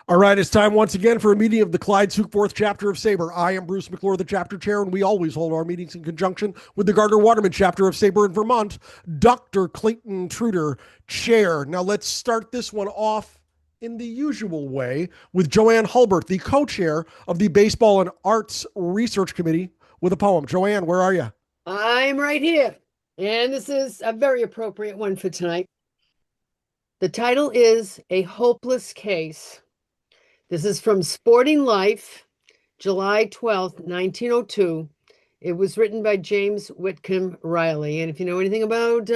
All right, it's time once again for a meeting of the Clyde Sukeforth chapter of Sabre. I am Bruce McClure, the chapter chair, and we always hold our meetings in conjunction with the Gardner Waterman chapter of Sabre in Vermont. Dr. Clayton Truder, chair. Now let's start this one off in the usual way with Joanne Hulbert, the co-chair of the Baseball and Arts Research Committee, with a poem. Joanne, where are you? I'm right here. And this is a very appropriate one for tonight. The title is A Hopeless Case. This is from Sporting Life, July 12th, 1902. It was written by James Whitcomb Riley. And if you know anything about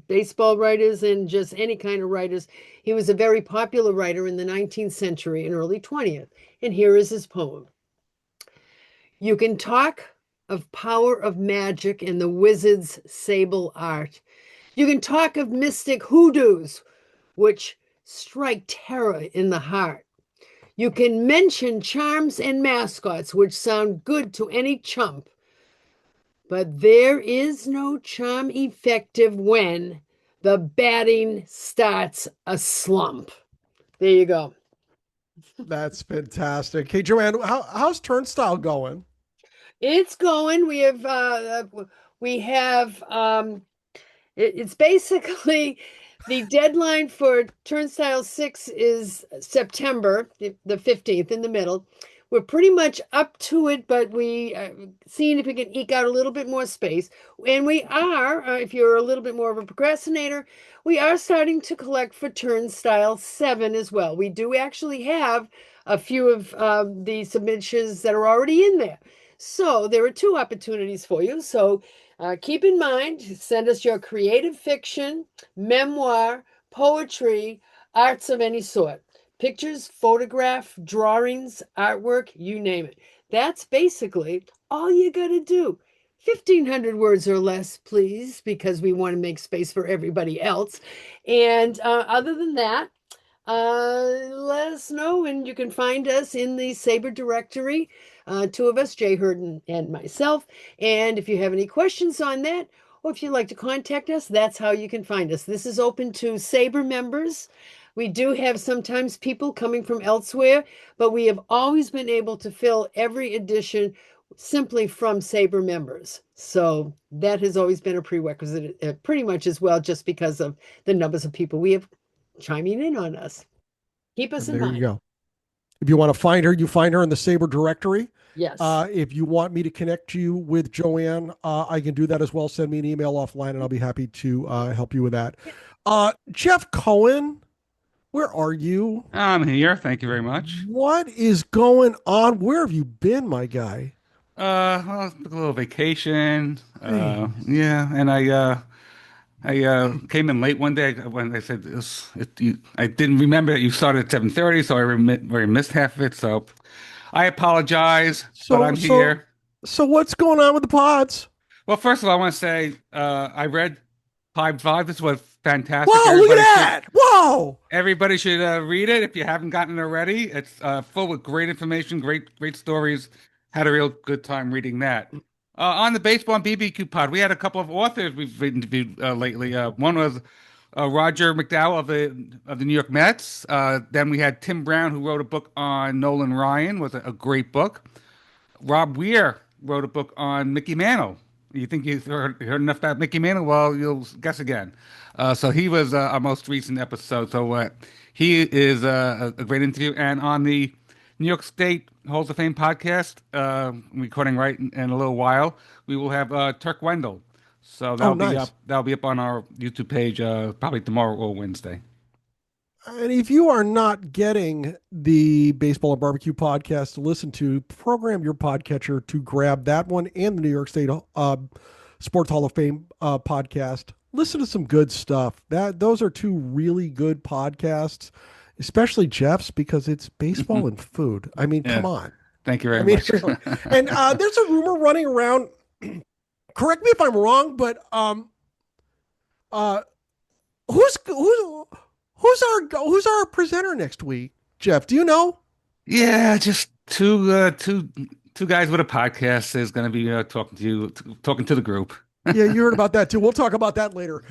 baseball writers and just any kind of writers, he was a very popular writer in the 19th century and early 20th. And here is his poem. You can talk of power of magic and the wizard's sable art. You can talk of mystic hoodoos, which strike terror in the heart. You can mention charms and mascots, which sound good to any chump. But there is no charm effective when the batting starts a slump. There you go. That's fantastic. Hey, Joanne, how's Turnstile going? It's going. It's basically the deadline for Turnstile 6 is September the 15th in the middle. We're pretty much up to it, but we seeing if we can eke out a little bit more space. And we are, if you're a little bit more of a procrastinator, we are starting to collect for Turnstile 7 as well. We do actually have a few of the submissions that are already in there. So there are two opportunities for you. So keep in mind, send us your creative fiction, memoir, poetry, arts of any sort. Pictures, photograph, drawings, artwork, you name it. That's basically all you got to do. 1,500 words or less, please, because we want to make space for everybody else. And other than that, let us know, and you can find us in the Sabre directory. Two of us, Jay Hurd and myself. And if you have any questions on that, or if you'd like to contact us, that's how you can find us. This is open to Sabre members. We do have sometimes people coming from elsewhere, but we have always been able to fill every edition simply from Sabre members. So that has always been a prerequisite, pretty much as well, just because of the numbers of people we have chiming in on us. Keep us And in there you mind. go. If you want to find her, you find her in the Sabre directory. Yes. If you want me to connect you with Joanne, I can do that as well. Send me an email offline and I'll be happy to help you with that. Jeff Cohen, where are you? I'm here. Thank you very much. What is going on? Where have you been, my guy? Well, took a little vacation. Jeez. Yeah, and I came in late one day when I said I didn't remember that you started at 7:30, so I missed half of it. So I apologize, but So, I'm so, here. so what's going on with the pods? Well, first of all, I want to say I read Pipe Five. This was fantastic. Wow, look at that. Whoa. Everybody should read it if you haven't gotten it already. It's full with great information, great stories. Had a real good time reading that. On the Baseball and BBQ pod, we had a couple of authors we've interviewed lately. One was Roger McDowell of the New York Mets. Then we had Tim Brown, who wrote a book on Nolan Ryan, was a great book. Rob Weir wrote a book on Mickey Mantle. You think you've heard enough about Mickey Mantle? Well, you'll guess again. So he was our most recent episode. So he is a great interview. And on the New York State Halls of Fame podcast, recording right in a little while, we will have Turk Wendell. So Oh, that'll be up. nice. That'll be up on our YouTube page probably tomorrow or Wednesday. And if you are not getting the Baseball and Barbecue podcast to listen to, program your podcatcher to grab that one and the New York State Sports Hall of Fame podcast. Listen to some good stuff. Those are two really good podcasts, especially Jeff's because it's baseball and food. I mean, come Yeah. on. Thank you I very mean, much. really. And there's a rumor running around. Correct me if I'm wrong, but uh, who's our presenter next week? Jeff, do you know? Yeah, just two guys with a podcast is going to be talking to the group. Yeah, you heard about that too. We'll talk about that later.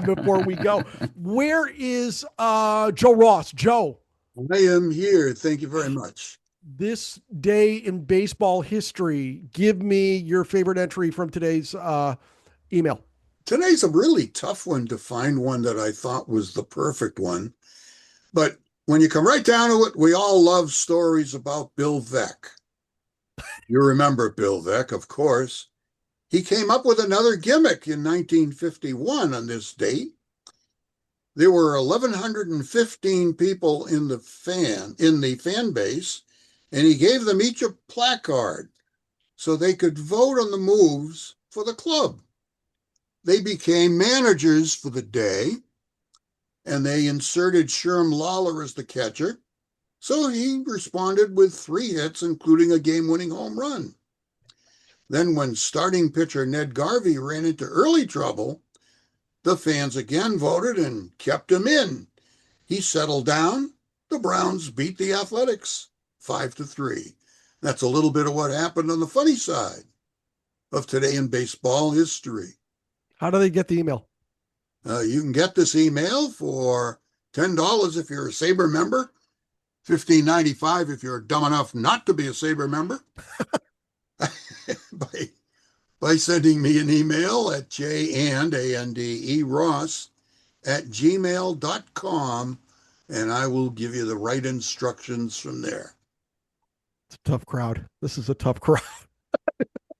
Before we go, where is Joe Ross? Joe. I am here. Thank you very much. This day in baseball history, give me your favorite entry from today's email. Today's a really tough one to find one that I thought was the perfect one. But when you come right down to it, we all love stories about Bill Veeck. You remember Bill Veeck, of course. He came up with another gimmick in 1951 on this date. There were 1,115 people in the fan base, and he gave them each a placard so they could vote on the moves for the club. They became managers for the day, and they inserted Sherm Lawler as the catcher. So he responded with 3 hits, including a game-winning home run. Then when starting pitcher Ned Garvey ran into early trouble, the fans again voted and kept him in. He settled down. The Browns beat the Athletics 5-3. That's a little bit of what happened on the funny side of today in baseball history. How do they get the email? You can get this email for $10 if you're a Sabre member, $15.95 if you're dumb enough not to be a Sabre member, by sending me an email at jandeross@gmail.com, and I will give you the right instructions from there. It's a tough crowd. This is a tough crowd.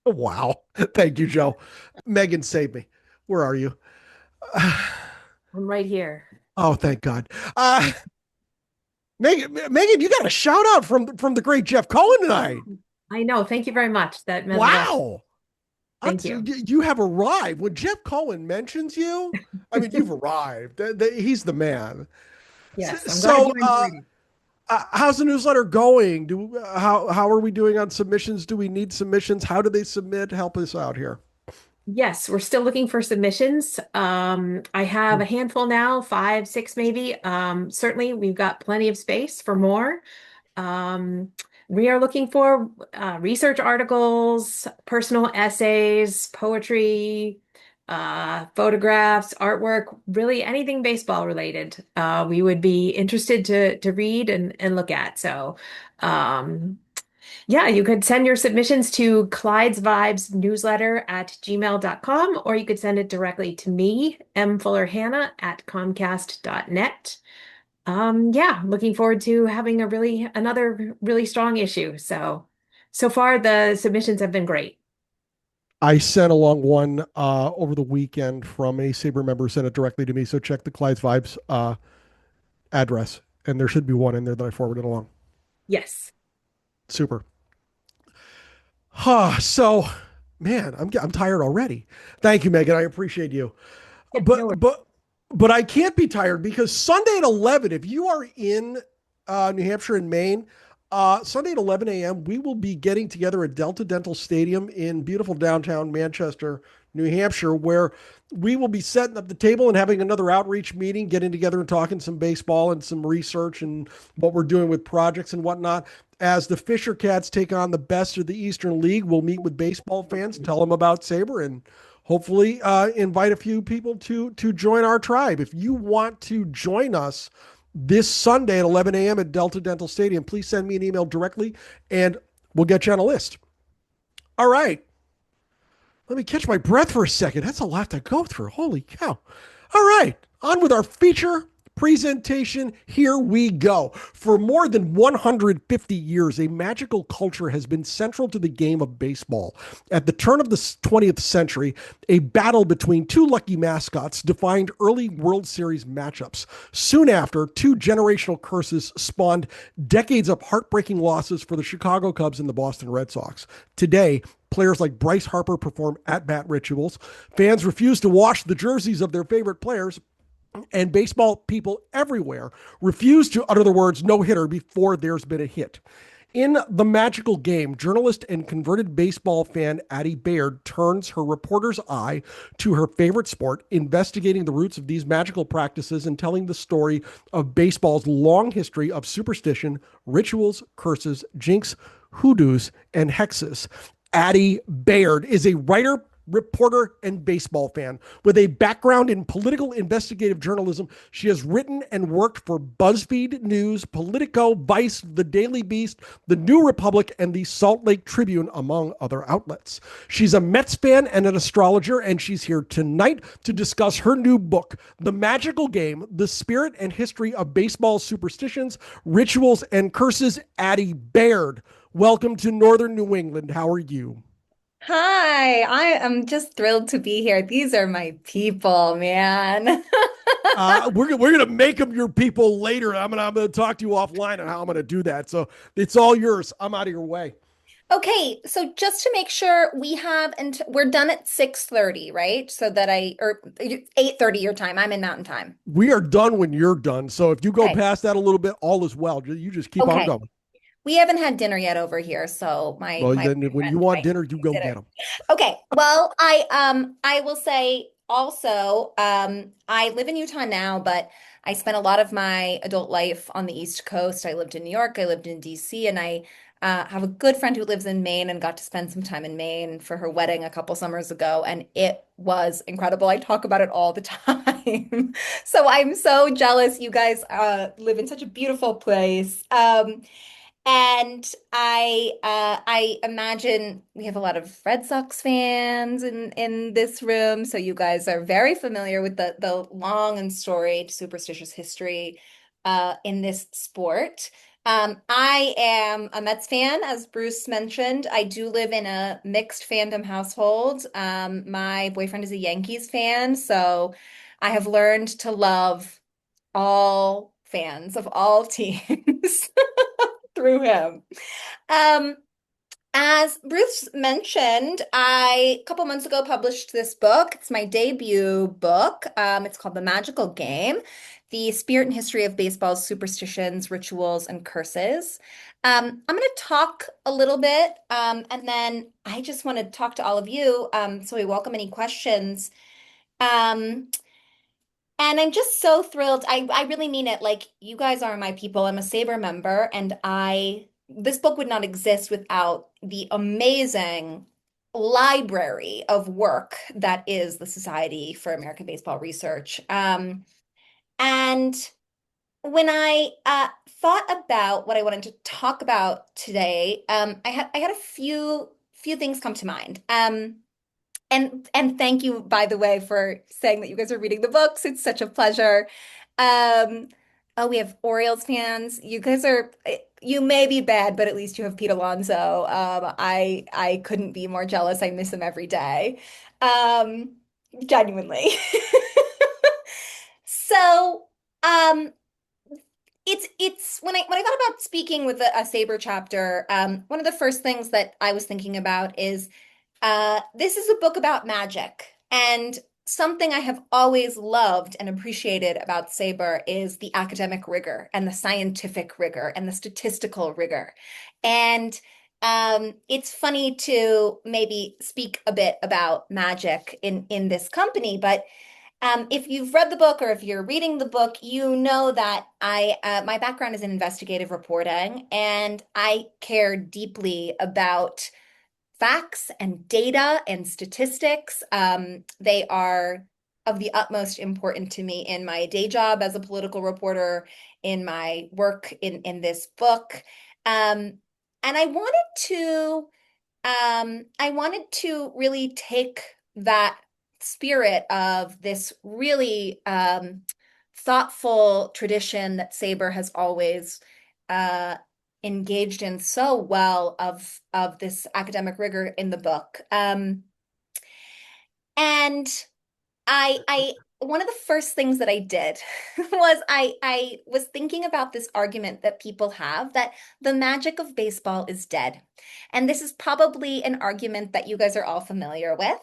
Wow. Thank you, Joe. Megan, save me. Where are you? I'm right here. Oh, thank God. Megan, you got a shout out from the great Jeff Cohen tonight. I know. Thank you very much. That meant Wow. Thank you. You have arrived. When Jeff Cohen mentions you, I mean, you've arrived. He's the man. Yes. I'm So, glad you enjoyed it. how's the newsletter going? How are we doing on submissions? Do we need submissions? How do they submit? Help us out here. Yes, we're still looking for submissions. I have a handful now, 5, 6 maybe. Certainly, we've got plenty of space for more. We are looking for research articles, personal essays, poetry, photographs, artwork, really anything baseball related. We would be interested to read and look at. So, yeah, you could send your submissions to Clyde's Vibes newsletter at gmail.com, or you could send it directly to me, mfullerhannah@comcast.net. Yeah, looking forward to having another really strong issue. So far the submissions have been great. I sent along one over the weekend from a Sabre member, sent it directly to me. So check the Clyde's Vibes address, and there should be one in there that I forwarded along. Yes. Super. So, man, I'm tired already. Thank you, Megan. I appreciate you. Yeah, But no worries. but I can't be tired because Sunday at 11, if you are in New Hampshire and Maine, Sunday at 11 a.m., we will be getting together at Delta Dental Stadium in beautiful downtown Manchester, New Hampshire, where we will be setting up the table and having another outreach meeting, getting together and talking some baseball and some research and what we're doing with projects and whatnot. As the Fisher Cats take on the best of the Eastern League, we'll meet with baseball fans, tell them about Sabre, and hopefully invite a few people to join our tribe. If you want to join us this Sunday at 11 a.m. at Delta Dental Stadium, please send me an email directly and we'll get you on a list. All right. Let me catch my breath for a second. That's a lot to go through. Holy cow. All right. On with our feature presentation. Here we go. For more than 150 years, a magical culture has been central to the game of baseball. At the turn of the 20th century, a battle between 2 lucky mascots defined early World Series matchups. Soon after, 2 generational curses spawned decades of heartbreaking losses for the Chicago Cubs and the Boston Red Sox. Today, players like Bryce Harper perform at-bat rituals. Fans refuse to wash the jerseys of their favorite players, and baseball people everywhere refuse to utter the words "no hitter" before there's been a hit. In the magical game, journalist and converted baseball fan Addy Baird turns her reporter's eye to her favorite sport, investigating the roots of these magical practices and telling the story of baseball's long history of superstition, rituals, curses, jinx, hoodoos, and hexes. Addy Baird is a writer, reporter, and baseball fan. With a background in political investigative journalism, she has written and worked for BuzzFeed News, Politico, Vice, The Daily Beast, The New Republic, and the Salt Lake Tribune, among other outlets. She's a Mets fan and an astrologer, and she's here tonight to discuss her new book, The Magical Game, The Spirit and History of Baseball Superstitions, Rituals, and Curses. Addy Baird, welcome to Northern New England. How are you? Hi, I am just thrilled to be here. These are my people, man. We're gonna make them your people later. I'm gonna talk to you offline on how I'm gonna do that. So it's all yours. I'm out of your way. Okay, so just to make sure we have and we're done at 6:30, right? So that or 8:30 your time. I'm in Mountain Time. We are done when you're done. So if you go Okay. past that a little bit, all is well. You just keep on Okay. going. We haven't had dinner yet over here, so my Well, my then when you friend want might dinner, you go consider. get them. Okay. Well, I will say also, I live in Utah now, but I spent a lot of my adult life on the East Coast. I lived in New York, I lived in DC, and I have a good friend who lives in Maine and got to spend some time in Maine for her wedding a couple summers ago, and it was incredible. I talk about it all the time. So I'm so jealous you guys live in such a beautiful place. And I imagine we have a lot of Red Sox fans in this room, so you guys are very familiar with the long and storied superstitious history in this sport. I am a Mets fan, as Bruce mentioned. I do live in a mixed fandom household. My boyfriend is a Yankees fan, so I have learned to love all fans of all teams through him. Um, as Bruce mentioned, I a couple months ago published this book. It's my debut book. It's called The Magical Game, The Spirit and History of Baseball's Superstitions, Rituals, and Curses. I'm going to talk a little bit, and then I just want to talk to all of you, so we welcome any questions. Um, and I'm just so thrilled. I really mean it. Like, you guys are my people. I'm a Sabre member, and this book would not exist without the amazing library of work that is the Society for American Baseball Research. And when I thought about what I wanted to talk about today, I had a few things come to mind. And thank you, by the way, for saying that you guys are reading the books. It's such a pleasure. Oh, we have Orioles fans. You may be bad, but at least you have Pete Alonso. I couldn't be more jealous. I miss him every day. Genuinely. So, um, it's when I thought about speaking with a Sabre chapter, one of the first things that I was thinking about is this is a book about magic, and something I have always loved and appreciated about Sabre is the academic rigor and the scientific rigor and the statistical rigor. And it's funny to maybe speak a bit about magic in this company, but if you've read the book or if you're reading the book, you know that my background is in investigative reporting, and I care deeply about facts and data and statistics. They are of the utmost importance to me in my day job as a political reporter, in my work in this book. And I wanted to really take that spirit of this really thoughtful tradition that Sabre has always engaged in so well of this academic rigor in the book. And I one of the first things that I did was I was thinking about this argument that people have that the magic of baseball is dead. And this is probably an argument that you guys are all familiar with.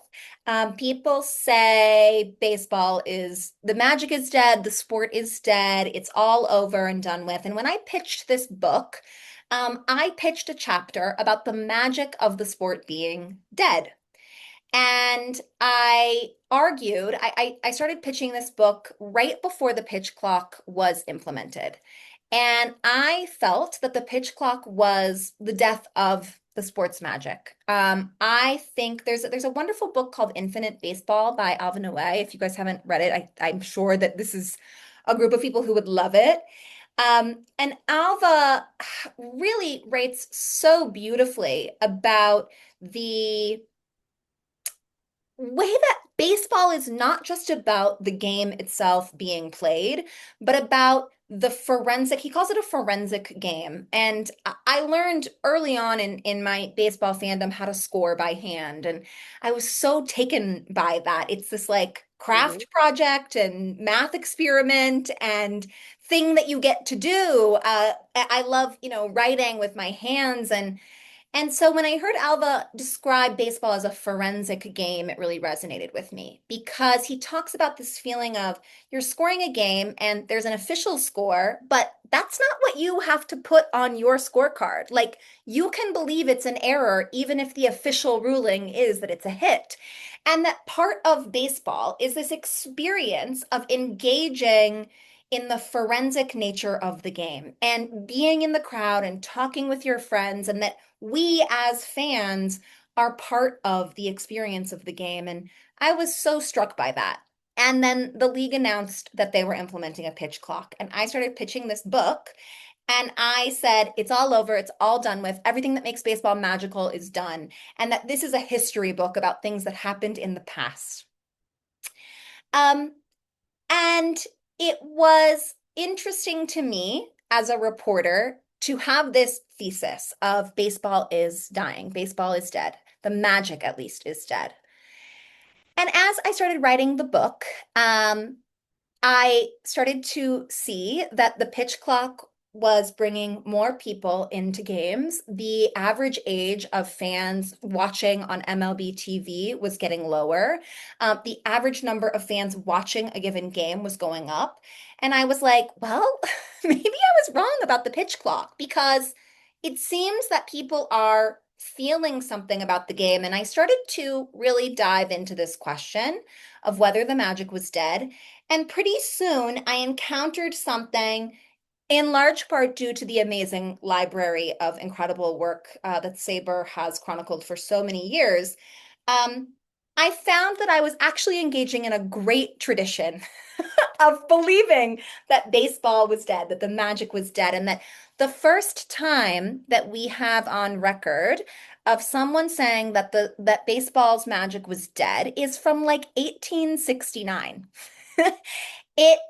People say the magic is dead, the sport is dead, it's all over and done with. And when I pitched this book, I pitched a chapter about the magic of the sport being dead. And I argued, I started pitching this book right before the pitch clock was implemented. And I felt that the pitch clock was the death of the sports magic. I think there's a wonderful book called Infinite Baseball by Alvin Noe. If you guys haven't read it, I'm sure that this is a group of people who would love it. And Alva really writes so beautifully about the way that baseball is not just about the game itself being played, but about the forensic, he calls it a forensic game. And I learned early on in my baseball fandom how to score by hand. And I was so taken by that. It's this like craft project and math experiment and thing that you get to do. I love, writing with my hands and so when I heard Alva describe baseball as a forensic game, it really resonated with me because he talks about this feeling of you're scoring a game and there's an official score, but that's not what you have to put on your scorecard. Like you can believe it's an error even if the official ruling is that it's a hit. And that part of baseball is this experience of engaging in the forensic nature of the game and being in the crowd and talking with your friends, and that we as fans are part of the experience of the game. And I was so struck by that. And then the league announced that they were implementing a pitch clock. And I started pitching this book. And I said, it's all over. It's all done with. Everything that makes baseball magical is done. And that this is a history book about things that happened in the past. And it was interesting to me as a reporter to have this thesis of baseball is dying, baseball is dead, the magic at least is dead. And as I started writing the book, I started to see that the pitch clock was bringing more people into games. The average age of fans watching on MLB TV was getting lower. The average number of fans watching a given game was going up. And I was like, well, maybe I was wrong about the pitch clock because it seems that people are feeling something about the game. And I started to really dive into this question of whether the magic was dead. And pretty soon I encountered something in large part due to the amazing library of incredible work that Saber has chronicled for so many years. I found that I was actually engaging in a great tradition of believing that baseball was dead, that the magic was dead, and that the first time that we have on record of someone saying that that baseball's magic was dead is from like 1869. It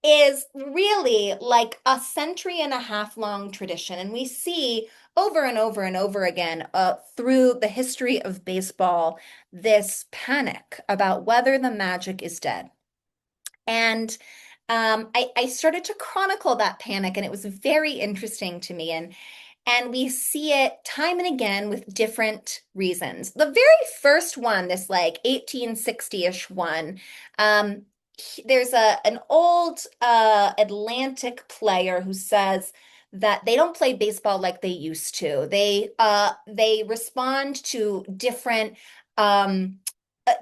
is really like a century and a half long tradition. And we see over and over and over again through the history of baseball, this panic about whether the magic is dead. And I started to chronicle that panic, and it was very interesting to me. And we see it time and again with different reasons. The very first one, this like 1860-ish one, there's an old Atlantic player who says that they don't play baseball like they used to. They respond to different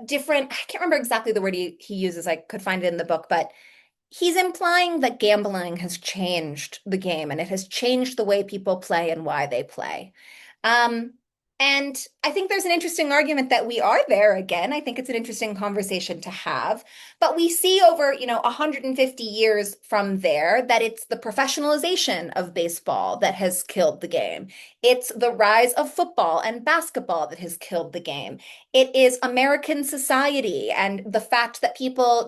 different, I can't remember exactly the word he uses. I could find it in the book, but he's implying that gambling has changed the game and it has changed the way people play and why they play. And I think there's an interesting argument that we are there again. I think it's an interesting conversation to have. But we see over, 150 years from there that it's the professionalization of baseball that has killed the game. It's the rise of football and basketball that has killed the game. It is American society and the fact that people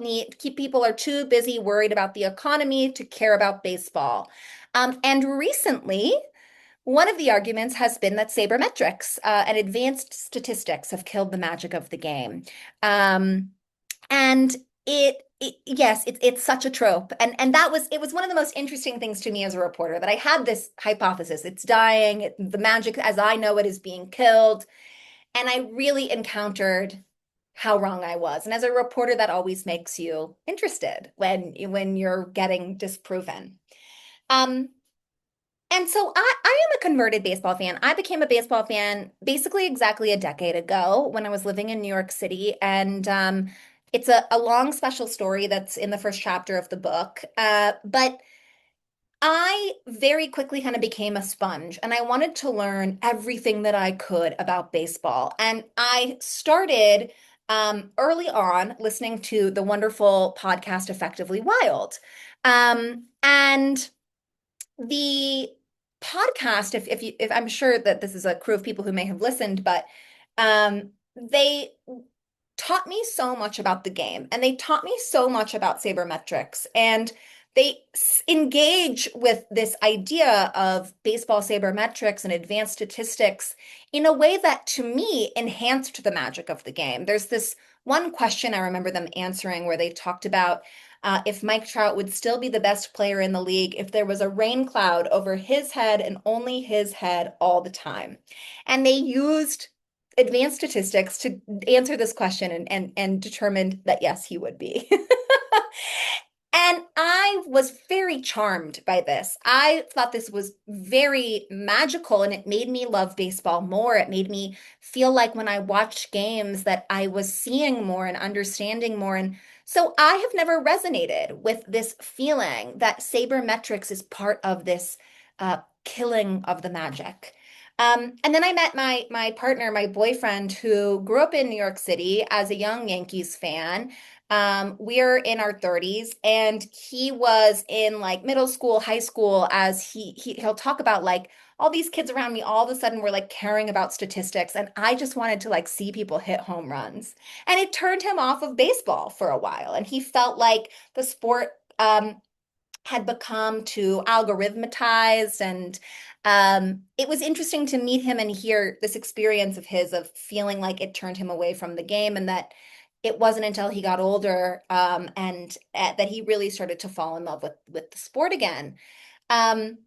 are too busy worried about the economy to care about baseball. And recently, one of the arguments has been that sabermetrics and advanced statistics have killed the magic of the game. And yes, it's such a trope. And it was one of the most interesting things to me as a reporter, that I had this hypothesis. It's dying, the magic as I know it is being killed. And I really encountered how wrong I was. And as a reporter, that always makes you interested when you're getting disproven. And so I am a converted baseball fan. I became a baseball fan basically exactly a decade ago when I was living in New York City. And it's a long special story that's in the first chapter of the book. But I very quickly kind of became a sponge and I wanted to learn everything that I could about baseball. And I started early on listening to the wonderful podcast Effectively Wild. And the podcast, if I'm sure that this is a crew of people who may have listened, but they taught me so much about the game and they taught me so much about sabermetrics and they engage with this idea of baseball sabermetrics and advanced statistics in a way that to me enhanced the magic of the game. There's this one question I remember them answering where they talked about if Mike Trout would still be the best player in the league if there was a rain cloud over his head and only his head all the time. And they used advanced statistics to answer this question and determined that yes, he would be. And I was very charmed by this. I thought this was very magical and it made me love baseball more. It made me feel like when I watched games that I was seeing more and understanding more. And so I have never resonated with this feeling that sabermetrics is part of this killing of the magic. And then I met my partner, my boyfriend, who grew up in New York City as a young Yankees fan. We're in our 30s, and he was in like middle school, high school, as he'll talk about like all these kids around me all of a sudden were like caring about statistics, and I just wanted to like see people hit home runs. And it turned him off of baseball for a while, and he felt like the sport had become too algorithmatized and it was interesting to meet him and hear this experience of his of feeling like it turned him away from the game and that it wasn't until he got older and that he really started to fall in love with the sport again. But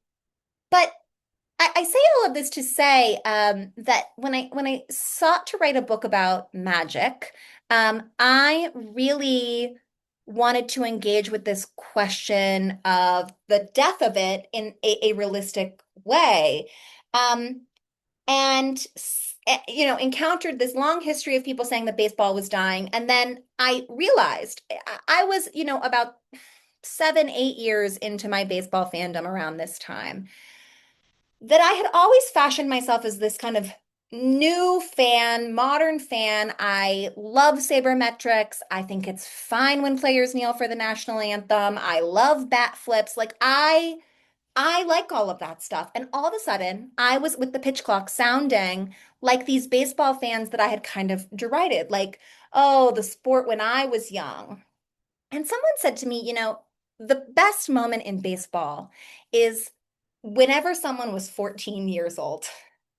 I say all of this to say that when I sought to write a book about magic, I really wanted to engage with this question of the death of it in a realistic way. And encountered this long history of people saying that baseball was dying. And then I realized I was, about 7, 8 years into my baseball fandom around this time, that I had always fashioned myself as this kind of new fan, modern fan. I love sabermetrics. I think it's fine when players kneel for the national anthem. I love bat flips. Like I like all of that stuff. And all of a sudden, I was with the pitch clock sounding like these baseball fans that I had kind of derided, like, oh, the sport when I was young. And someone said to me, the best moment in baseball is whenever someone was 14 years old.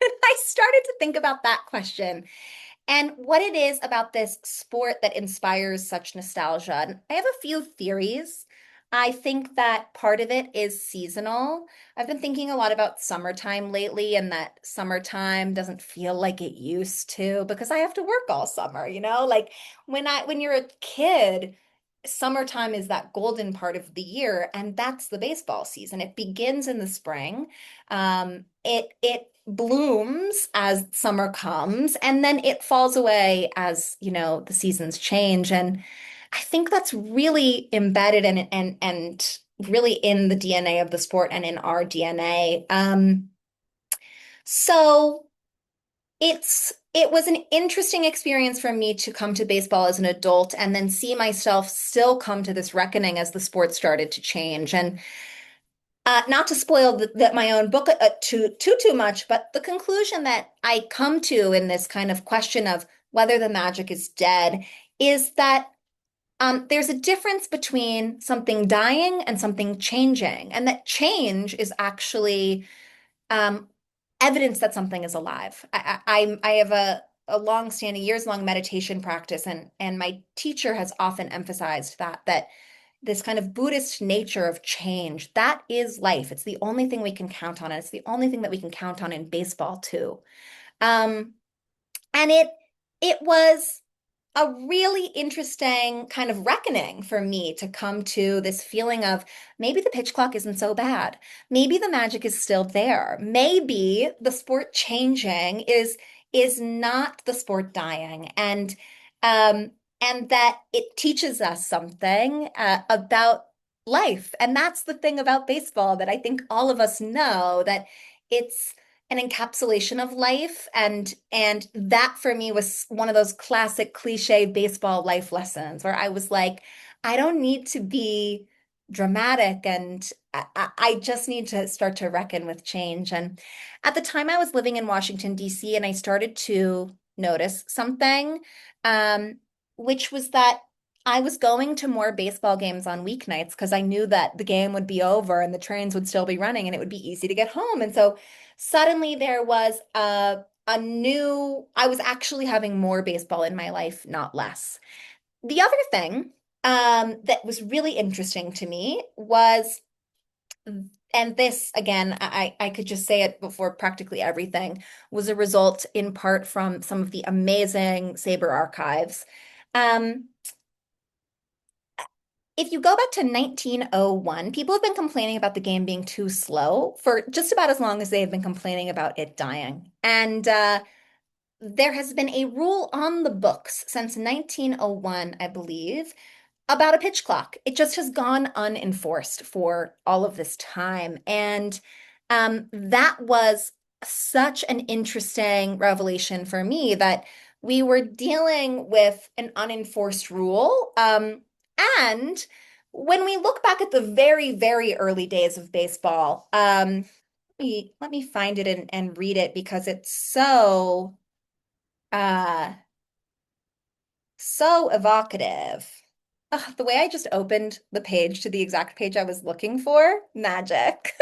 And I started to think about that question and what it is about this sport that inspires such nostalgia. And I have a few theories. I think that part of it is seasonal. I've been thinking a lot about summertime lately, and that summertime doesn't feel like it used to because I have to work all summer, Like when you're a kid, summertime is that golden part of the year, and that's the baseball season. It begins in the spring. It blooms as summer comes, and then it falls away as, the seasons change. And I think that's really embedded and really in the DNA of the sport and in our DNA. So it was an interesting experience for me to come to baseball as an adult and then see myself still come to this reckoning as the sport started to change. And not to spoil my own book too much, but the conclusion that I come to in this kind of question of whether the magic is dead is that there's a difference between something dying and something changing, and that change is actually evidence that something is alive. I have a long-standing, years-long meditation practice, and my teacher has often emphasized that this kind of Buddhist nature of change, that is life. It's the only thing we can count on, and it's the only thing that we can count on in baseball too. And it was a really interesting kind of reckoning for me to come to this feeling of maybe the pitch clock isn't so bad. Maybe the magic is still there. Maybe the sport changing is not the sport dying, and that it teaches us something about life. And that's the thing about baseball that I think all of us know, that it's an encapsulation of life. And that for me was one of those classic cliche baseball life lessons where I was like, I don't need to be dramatic, and I just need to start to reckon with change. And at the time I was living in Washington, D.C., and I started to notice something, which was that I was going to more baseball games on weeknights because I knew that the game would be over and the trains would still be running and it would be easy to get home. And so suddenly there was I was actually having more baseball in my life, not less. The other thing that was really interesting to me was, and this again, I could just say it before practically everything, was a result in part from some of the amazing Saber archives. If you go back to 1901, people have been complaining about the game being too slow for just about as long as they have been complaining about it dying. And there has been a rule on the books since 1901, I believe, about a pitch clock. It just has gone unenforced for all of this time. And that was such an interesting revelation for me, that we were dealing with an unenforced rule. And when we look back at the very, very early days of baseball, let me find it and read it because it's uh, so evocative. Ugh, the way I just opened the page to the exact page I was looking for, magic.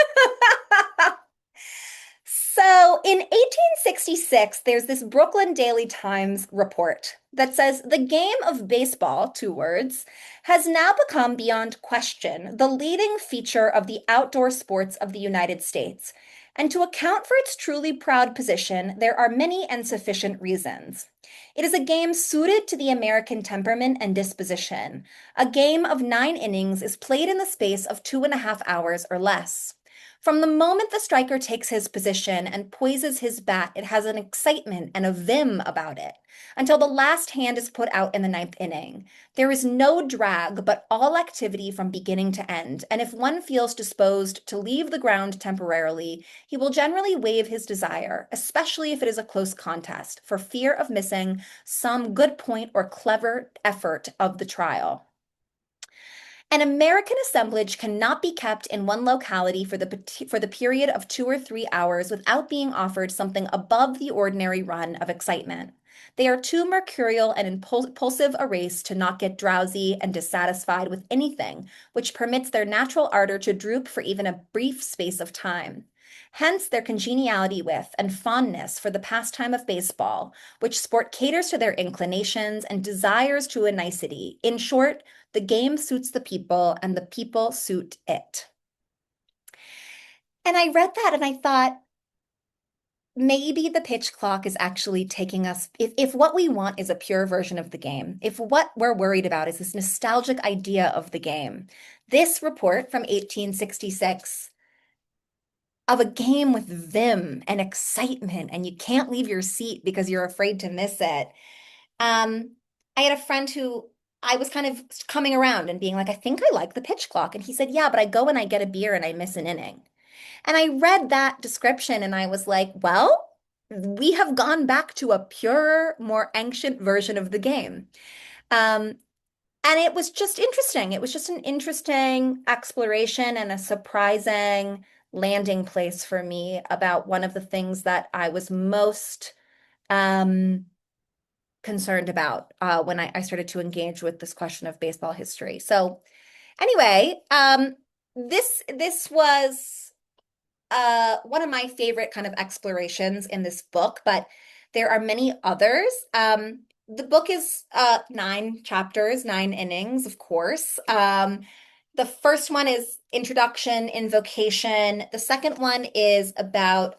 So in 1866, there's this Brooklyn Daily Times report that says the game of baseball, 2 words, has now become beyond question the leading feature of the outdoor sports of the United States. And to account for its truly proud position, there are many and sufficient reasons. It is a game suited to the American temperament and disposition. A game of 9 innings is played in the space of 2.5 hours or less. From the moment the striker takes his position and poises his bat, it has an excitement and a vim about it, until the last hand is put out in the 9th inning. There is no drag, but all activity from beginning to end, and if one feels disposed to leave the ground temporarily, he will generally waive his desire, especially if it is a close contest, for fear of missing some good point or clever effort of the trial. An American assemblage cannot be kept in one locality for the period of 2 or 3 hours without being offered something above the ordinary run of excitement. They are too mercurial and impulsive a race to not get drowsy and dissatisfied with anything which permits their natural ardor to droop for even a brief space of time. Hence their congeniality with and fondness for the pastime of baseball, which sport caters to their inclinations and desires to a nicety. In short, the game suits the people and the people suit it. And I read that and I thought, maybe the pitch clock is actually taking us, if what we want is a pure version of the game, if what we're worried about is this nostalgic idea of the game, this report from 1866 of a game with vim and excitement, and you can't leave your seat because you're afraid to miss it. I had a friend who I was kind of coming around and being like, I think I like the pitch clock. And he said, yeah, but I go and I get a beer and I miss an inning. And I read that description and I was like, well, we have gone back to a purer, more ancient version of the game. And it was just interesting. It was just an interesting exploration and a surprising landing place for me about one of the things that I was most concerned about when I started to engage with this question of baseball history. So anyway, this was one of my favorite kind of explorations in this book, but there are many others. The book is 9 chapters, 9 innings, of course. The first one is introduction, invocation. The second one is about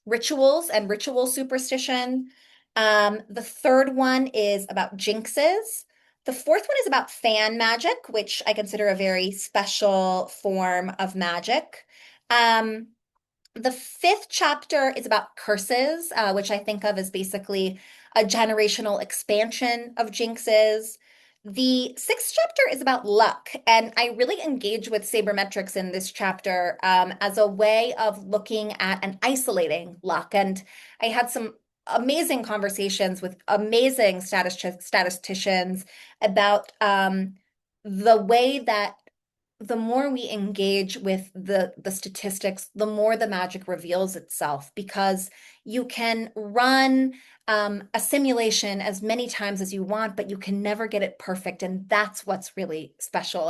rituals and ritual superstition. The third one is about jinxes. The fourth one is about fan magic, which I consider a very special form of magic. The fifth chapter is about curses, which I think of as basically a generational expansion of jinxes. The sixth chapter is about luck, and I really engage with sabermetrics in this chapter as a way of looking at and isolating luck. And I had some amazing conversations with amazing statisticians about the way that the more we engage with the statistics, the more the magic reveals itself, because you can run a simulation as many times as you want, but you can never get it perfect, and that's what's really special.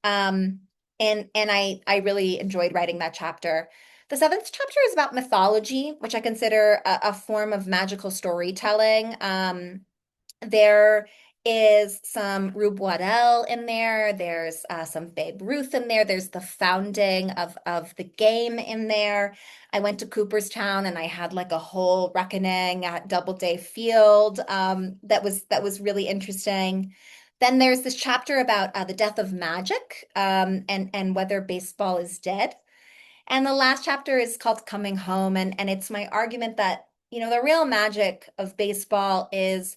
Um, I really enjoyed writing that chapter. The seventh chapter is about mythology, which I consider a form of magical storytelling. There is some Rube Waddell in there. There's some Babe Ruth in there. There's the founding of the game in there. I went to Cooperstown and I had like a whole reckoning at Doubleday Field that was really interesting. Then there's this chapter about the death of magic and whether baseball is dead. And the last chapter is called Coming Home, and it's my argument that, you know, the real magic of baseball is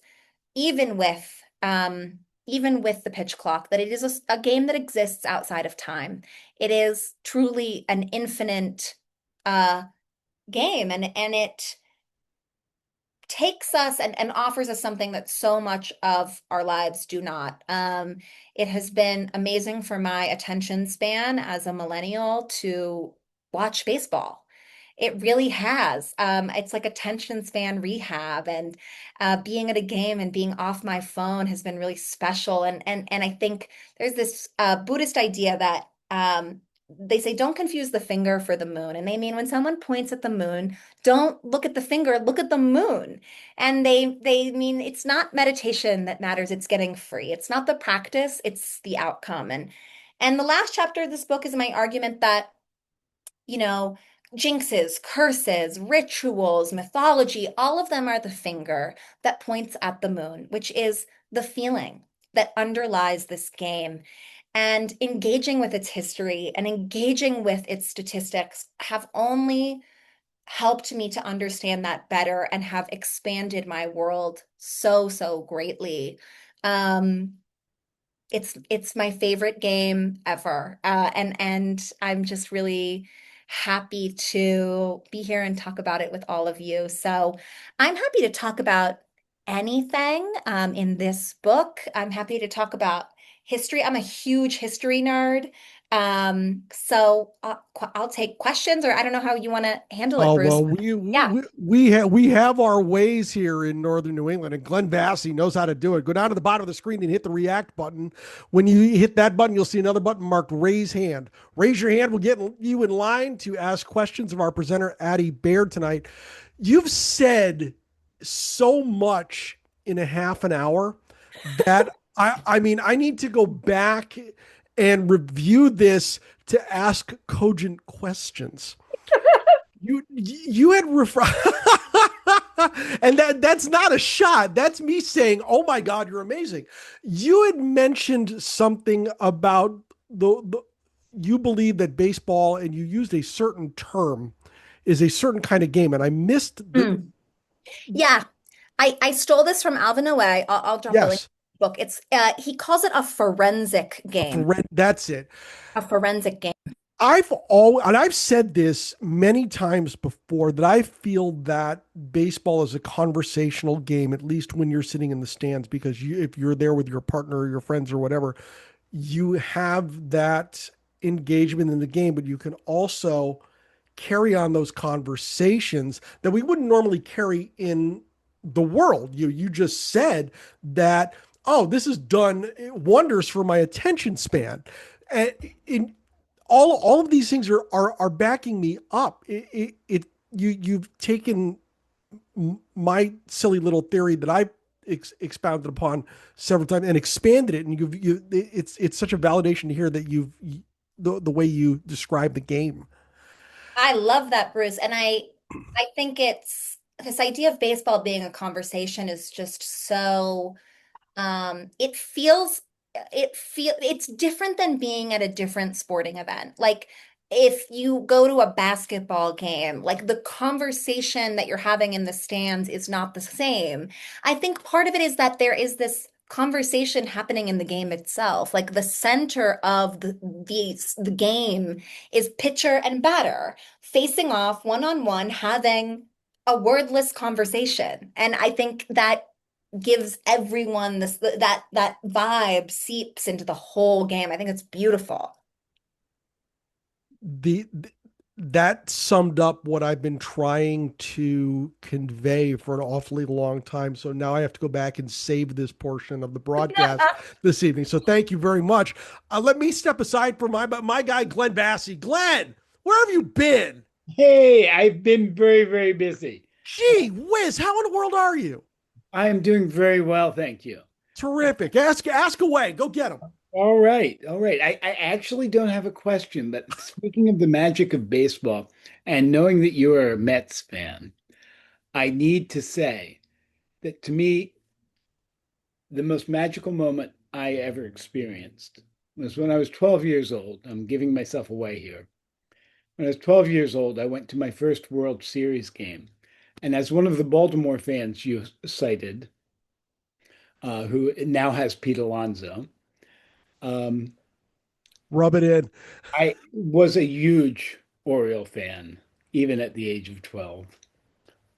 even with the pitch clock, that it is a game that exists outside of time. It is truly an infinite game, and it takes us and offers us something that so much of our lives do not. It has been amazing for my attention span as a millennial to watch baseball. It really has. It's like attention span rehab, and being at a game and being off my phone has been really special. And I think there's this Buddhist idea that they say don't confuse the finger for the moon, and they mean when someone points at the moon, don't look at the finger, look at the moon. And they mean it's not meditation that matters; it's getting free. It's not the practice; it's the outcome. And the last chapter of this book is my argument that, you know, jinxes, curses, rituals, mythology, all of them are the finger that points at the moon, which is the feeling that underlies this game. And engaging with its history and engaging with its statistics have only helped me to understand that better and have expanded my world so greatly. It's my favorite game ever, and I'm just really happy to be here and talk about it with all of you. So I'm happy to talk about anything in this book. I'm happy to talk about history. I'm a huge history nerd. So I'll take questions, or I don't know how you want to handle it, Bruce. Well, Yeah. we have our ways here in northern New England, and Glenn Vassey knows how to do it. Go down to the bottom of the screen and hit the react button. When you hit that button, you'll see another button marked raise hand. Raise your hand. We'll get you in line to ask questions of our presenter, Addy Baird, tonight. You've said so much in a half an hour that I mean, I need to go back and review this to ask cogent questions. You had and that's not a shot. That's me saying, "Oh my God, you're amazing." You had mentioned something about the you believe that baseball, and you used a certain term, is a certain kind of game, and I missed the Yeah, I stole this from Alvin Away. I'll drop the link yes. to the book. It's he calls it a forensic game. That's it. A forensic game. I've said this many times before, that I feel that baseball is a conversational game, at least when you're sitting in the stands, because if you're there with your partner or your friends or whatever, you have that engagement in the game, but you can also carry on those conversations that we wouldn't normally carry in the world. You just said that, oh, this has done wonders for my attention span. And all of these things are backing me up. You've taken my silly little theory that I've expounded upon several times and expanded it, and it's such a validation to hear that the way you describe the game. I love that, Bruce. And I think it's this idea of baseball being a conversation is just so it's different than being at a different sporting event. Like if you go to a basketball game, like the conversation that you're having in the stands is not the same. I think part of it is that there is this conversation happening in the game itself. Like the center of the game is pitcher and batter facing off one-on-one, having a wordless conversation. And I think that gives everyone that vibe seeps into the whole game. I think it's beautiful. That summed up what I've been trying to convey for an awfully long time. So now I have to go back and save this portion of the broadcast this evening. So thank you very much. Let me step aside for my guy, Glenn Bassey. Glenn, where have you been? Hey, I've been very, very busy. Gee whiz, how in the world are you? I am doing very well, thank you. Terrific. Ask away. Go get him. All right. I actually don't have a question, but speaking of the magic of baseball and knowing that you are a Mets fan, I need to say that to me, the most magical moment I ever experienced was when I was 12 years old. I'm giving myself away here. When I was 12 years old, I went to my first World Series game. And as one of the Baltimore fans you cited, who now has Pete Alonso, rub it in. I was a huge Oriole fan, even at the age of 12.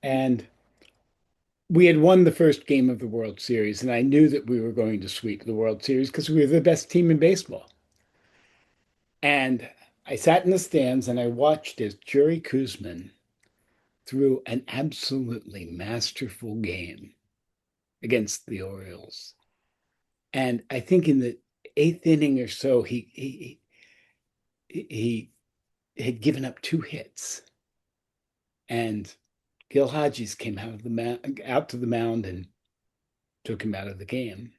And we had won the first game of the World Series, and I knew that we were going to sweep the World Series because we were the best team in baseball. And I sat in the stands and I watched as Jerry Koosman threw an absolutely masterful game against the Orioles. And I think in the eighth inning or so, he had given up 2 hits, and Gil Hodges came out to the mound and took him out of the game.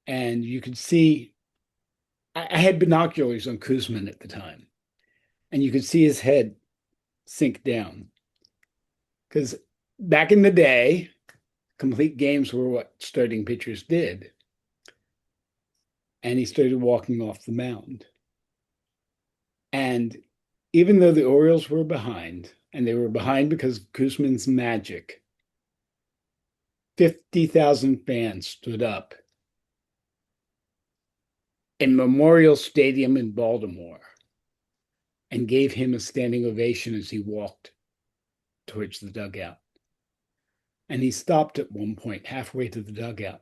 And you could see, I had binoculars on Koosman at the time, and you could see his head sink down, because back in the day, complete games were what starting pitchers did. And he started walking off the mound. And even though the Orioles were behind, and they were behind because of Koosman's magic, 50,000 fans stood up in Memorial Stadium in Baltimore and gave him a standing ovation as he walked towards the dugout. And he stopped at one point halfway to the dugout,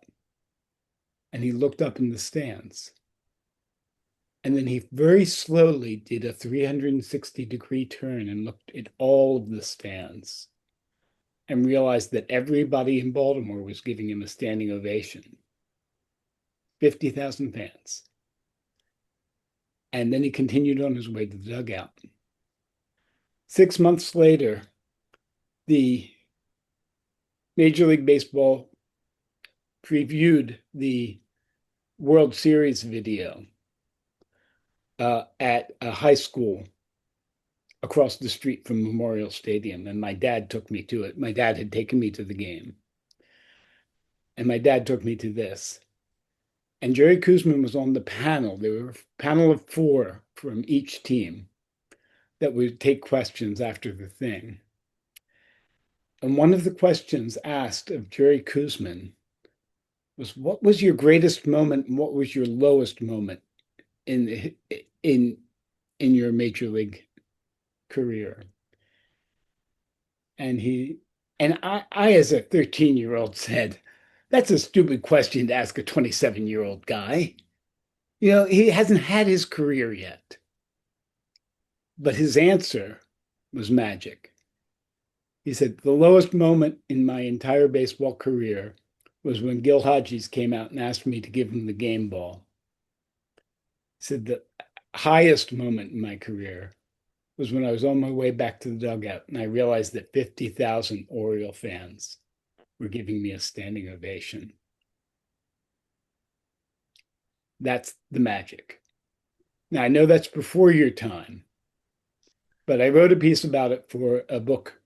and he looked up in the stands. And then he very slowly did a 360-degree turn and looked at all of the stands and realized that everybody in Baltimore was giving him a standing ovation. 50,000 fans. And then he continued on his way to the dugout. 6 months later, the Major League Baseball previewed the World Series video at a high school across the street from Memorial Stadium, and my dad took me to it. My dad had taken me to the game, and my dad took me to this. And Jerry Koosman was on the panel. There were a panel of 4 from each team that would take questions after the thing. And one of the questions asked of Jerry Koosman was, what was your greatest moment and what was your lowest moment in your major league career? And I as a 13-year-old said, that's a stupid question to ask a 27-year-old guy. You know, he hasn't had his career yet. But his answer was magic. He said, the lowest moment in my entire baseball career was when Gil Hodges came out and asked me to give him the game ball. He said, the highest moment in my career was when I was on my way back to the dugout and I realized that 50,000 Oriole fans were giving me a standing ovation. That's the magic. Now, I know that's before your time, but I wrote a piece about it for a book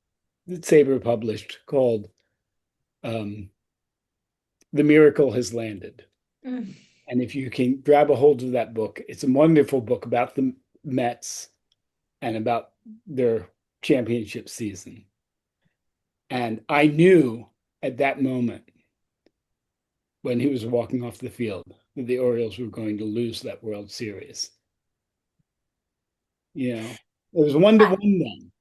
that Saber published called The Miracle Has Landed. And if you can grab a hold of that book, it's a wonderful book about the Mets and about their championship season. And I knew at that moment when he was walking off the field that the Orioles were going to lose that World Series. You know, it was 1-1 then.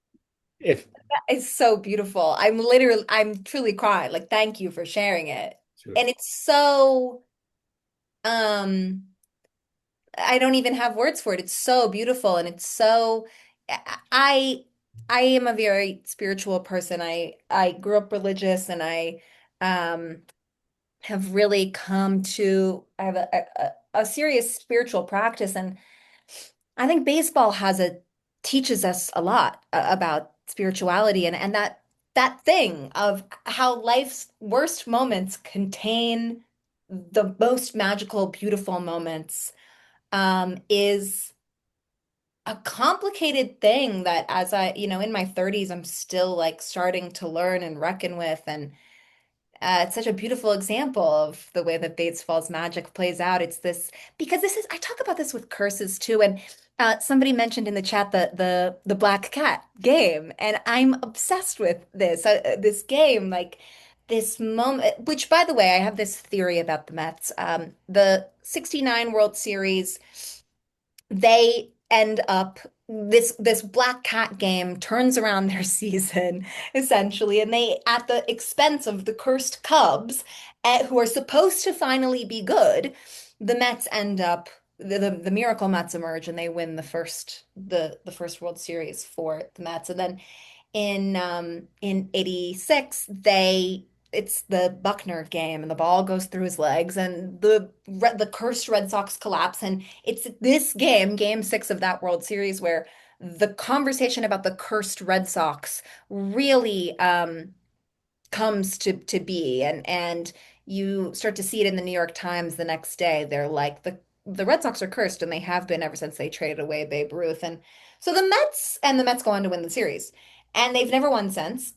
If It's so beautiful. I'm truly crying. Like, thank you for sharing it. Sure. And it's so, um, I don't even have words for it. It's so beautiful, and it's so, I, I am a very spiritual person. I grew up religious, and I, um, have really come to, I have a serious spiritual practice, and I think baseball teaches us a lot about spirituality, and that thing of how life's worst moments contain the most magical, beautiful moments, is a complicated thing that, as in my 30s, I'm still like starting to learn and reckon with. And it's such a beautiful example of the way that baseball's magic plays out. It's this, because I talk about this with curses too. And somebody mentioned in the chat the black cat game, and I'm obsessed with this game, like this moment. Which, by the way, I have this theory about the Mets. The '69 World Series, they end up, this black cat game turns around their season essentially, and they, at the expense of the cursed Cubs, who are supposed to finally be good, the Mets end up, the miracle Mets emerge, and they win the first World Series for the Mets. And then in '86, it's the Buckner game, and the ball goes through his legs, and the cursed Red Sox collapse. And it's this game 6 of that World Series, where the conversation about the cursed Red Sox really comes to be, and you start to see it in the New York Times the next day. They're like, the Red Sox are cursed, and they have been ever since they traded away Babe Ruth. And so the Mets go on to win the series, and they've never won since.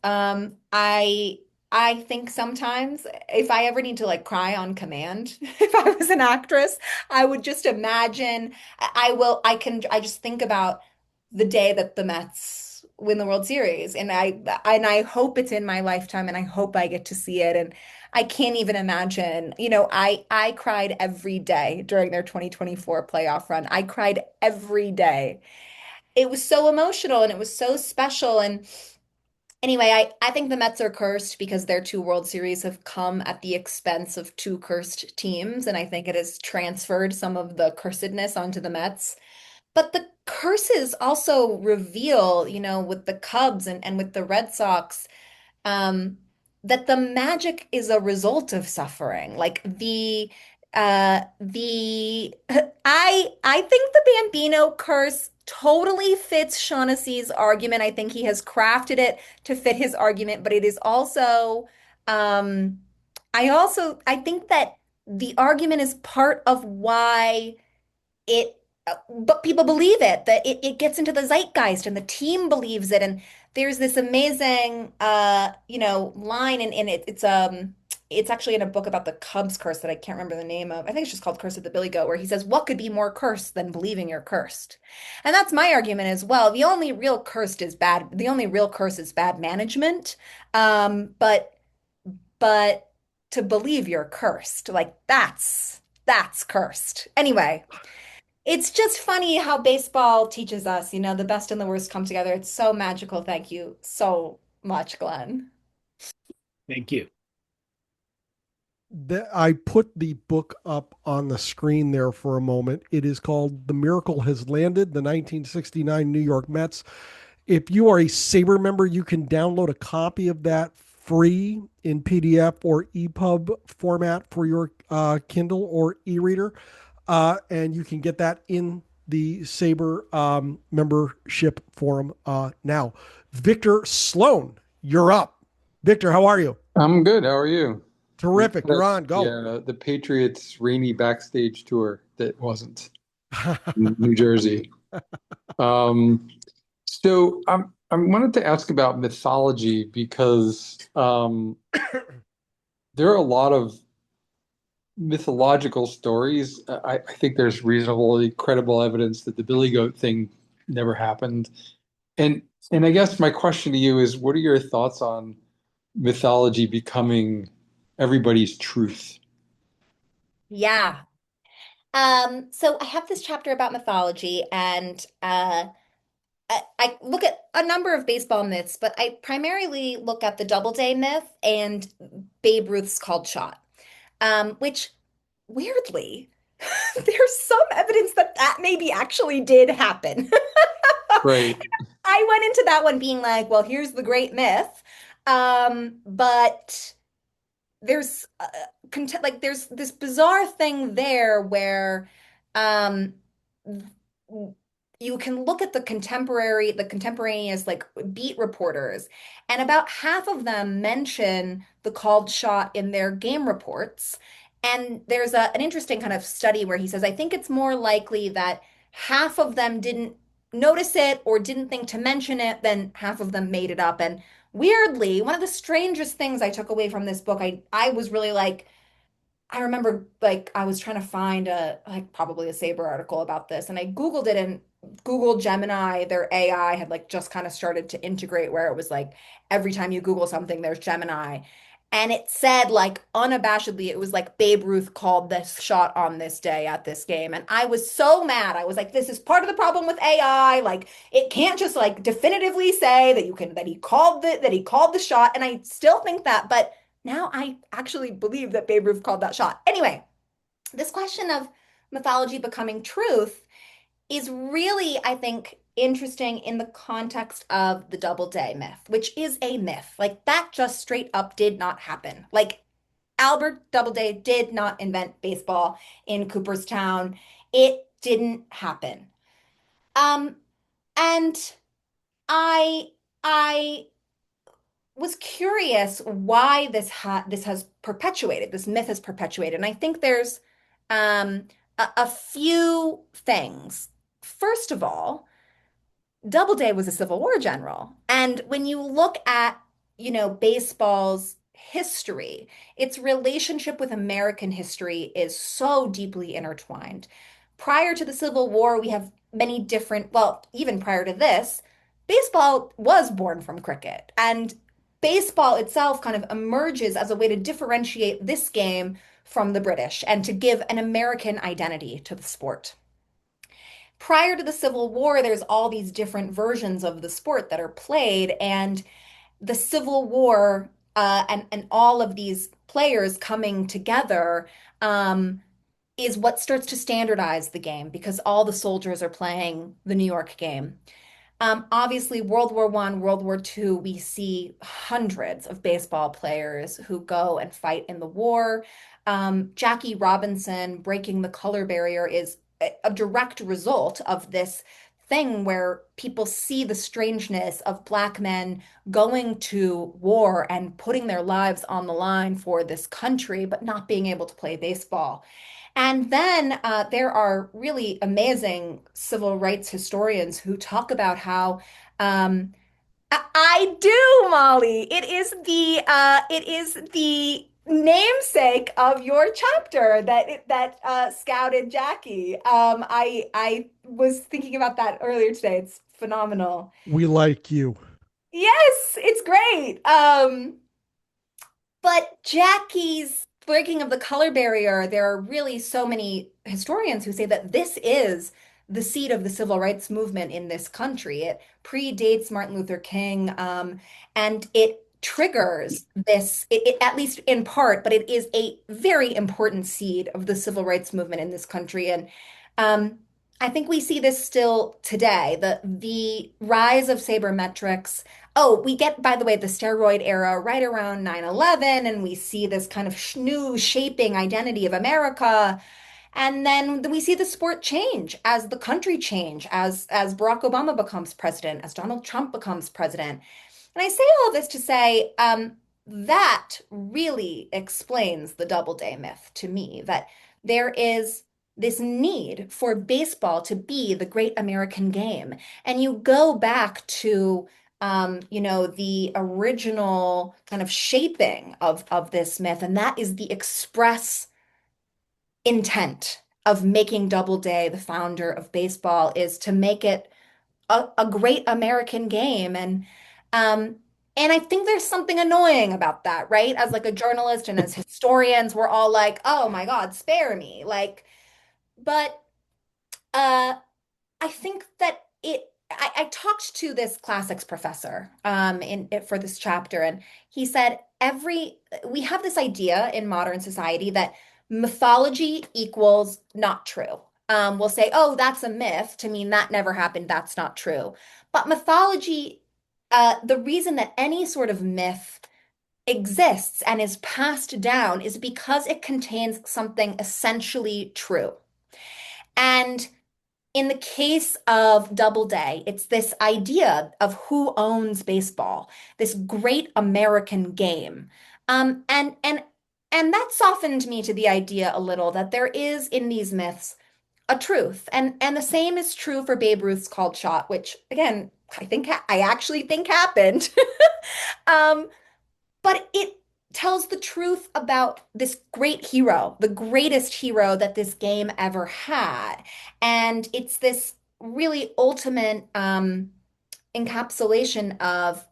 I think sometimes if I ever need to like cry on command, if I was an actress, I would just imagine, I just think about the day that the Mets win the World Series, and I hope it's in my lifetime, and I hope I get to see it. And I can't even imagine, I cried every day during their 2024 playoff run. I cried every day. It was so emotional, and it was so special. And anyway, I think the Mets are cursed because their 2 World Series have come at the expense of 2 cursed teams, and I think it has transferred some of the cursedness onto the Mets. But the curses also reveal, with the Cubs and with the Red Sox, um, that the magic is a result of suffering. Like the I think the Bambino curse totally fits Shaughnessy's argument. I think he has crafted it to fit his argument, but it is also, I think that the argument is part of why it but people believe it, that it gets into the zeitgeist, and the team believes it. And there's this amazing line, and it's actually in a book about the Cubs curse that I can't remember the name of. I think it's just called Curse of the Billy Goat, where he says, what could be more cursed than believing you're cursed? And that's my argument as well. The only real curse is bad management. But to believe you're cursed, like that's cursed. Anyway, it's just funny how baseball teaches us, the best and the worst come together. It's so magical. Thank you so much, Glenn. Thank you. I put the book up on the screen there for a moment. It is called The Miracle Has Landed, the 1969 New York Mets. If you are a Sabre member, you can download a copy of that free in PDF or EPUB format for your Kindle or e-reader. And you can get that in the Sabre membership forum now. Victor Sloan, you're up. Victor, how are you? I'm good. How are you? Terrific. You're on. Go. Yeah, the Patriots rainy backstage tour that wasn't in New Jersey. So I wanted to ask about mythology because there are a lot of mythological stories. I think there's reasonably credible evidence that the Billy Goat thing never happened. And I guess my question to you is, what are your thoughts on mythology becoming everybody's truth? Yeah. So I have this chapter about mythology, and I look at a number of baseball myths, but I primarily look at the Doubleday myth and Babe Ruth's called shot, which weirdly, there's some evidence that that maybe actually did happen. Right. I went into that one being like, well, here's the great myth. But there's like there's this bizarre thing there where um you can look at the contemporaneous like beat reporters, and about half of them mention the called shot in their game reports. And there's an interesting kind of study where he says, I think it's more likely that half of them didn't notice it or didn't think to mention it than half of them made it up. And weirdly, one of the strangest things I took away from this book, I was really like, I remember like I was trying to find a like probably a Saber article about this, and I Googled it, and Google Gemini, their AI had like just kind of started to integrate where it was like every time you Google something, there's Gemini. And it said like unabashedly, it was like Babe Ruth called this shot on this day at this game. And I was so mad. I was like, this is part of the problem with AI. Like it can't just like definitively say that you can that he called the shot. And I still think that, but now I actually believe that Babe Ruth called that shot. Anyway, this question of mythology becoming truth is really, I think, interesting in the context of the Doubleday myth, which is a myth. Like that just straight up did not happen. Like Albert Doubleday did not invent baseball in Cooperstown. It didn't happen. Um, and I was curious why this has perpetuated, this myth has perpetuated. And I think there's a few things. First of all, Doubleday was a Civil War general. And when you look at, baseball's history, its relationship with American history is so deeply intertwined. Prior to the Civil War, we have many different, well, even prior to this, baseball was born from cricket. And baseball itself kind of emerges as a way to differentiate this game from the British and to give an American identity to the sport. Prior to the Civil War, there's all these different versions of the sport that are played, and the Civil War and all of these players coming together is what starts to standardize the game because all the soldiers are playing the New York game. Obviously, World War One, World War Two, we see hundreds of baseball players who go and fight in the war. Jackie Robinson breaking the color barrier is a direct result of this thing where people see the strangeness of Black men going to war and putting their lives on the line for this country, but not being able to play baseball. And then there are really amazing civil rights historians who talk about how I do, Molly. It is the namesake of your chapter that scouted Jackie. I was thinking about that earlier today. It's phenomenal. We like you. Yes, it's great. But Jackie's breaking of the color barrier, there are really so many historians who say that this is the seed of the civil rights movement in this country. It predates Martin Luther King, and it triggers this, at least in part, but it is a very important seed of the civil rights movement in this country. And I think we see this still today, the rise of sabermetrics. Oh, we get, by the way, the steroid era right around 9/11, and we see this kind of new shaping identity of America. And then we see the sport change as the country change, as Barack Obama becomes president, as Donald Trump becomes president. And I say all of this to say that really explains the Doubleday myth to me, that there is this need for baseball to be the great American game. And you go back to the original kind of shaping of this myth, and that is the express intent of making Doubleday the founder of baseball is to make it a great American game. Um, And I think there's something annoying about that, right? As like a journalist and as historians, we're all like, oh my God, spare me. Like, but uh I think that I talked to this classics professor for this chapter, and he said we have this idea in modern society that mythology equals not true. We'll say, oh, that's a myth to mean that never happened, that's not true. But mythology, the reason that any sort of myth exists and is passed down is because it contains something essentially true. And in the case of Doubleday, it's this idea of who owns baseball, this great American game. Um, and and and that softened me to the idea a little that there is in these myths a truth. And the same is true for Babe Ruth's called shot, which again, I actually think happened. Um, but it tells the truth about this great hero, the greatest hero that this game ever had. And it's this really ultimate encapsulation of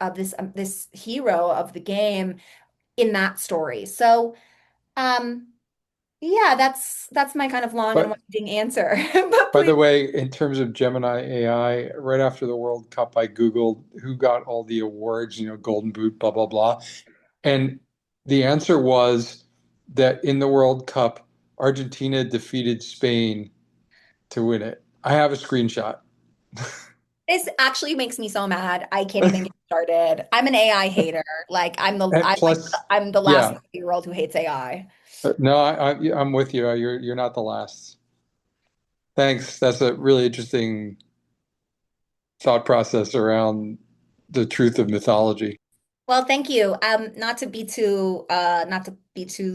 this hero of the game in that story. So yeah, that's my kind of long and But winding answer. But by the please. way, in terms of Gemini AI, right after the World Cup, I Googled who got all the awards, Golden Boot, blah, blah, blah. And the answer was that in the World Cup, Argentina defeated Spain to win it. I have a screenshot. This actually makes me so mad. I can't even get started. I'm an AI hater. Like And plus, I'm the last yeah, 30-year-old who hates AI. no, I'm with you. You're not the last. Thanks. That's a really interesting thought process around the truth of mythology. Well, thank you. Not to be too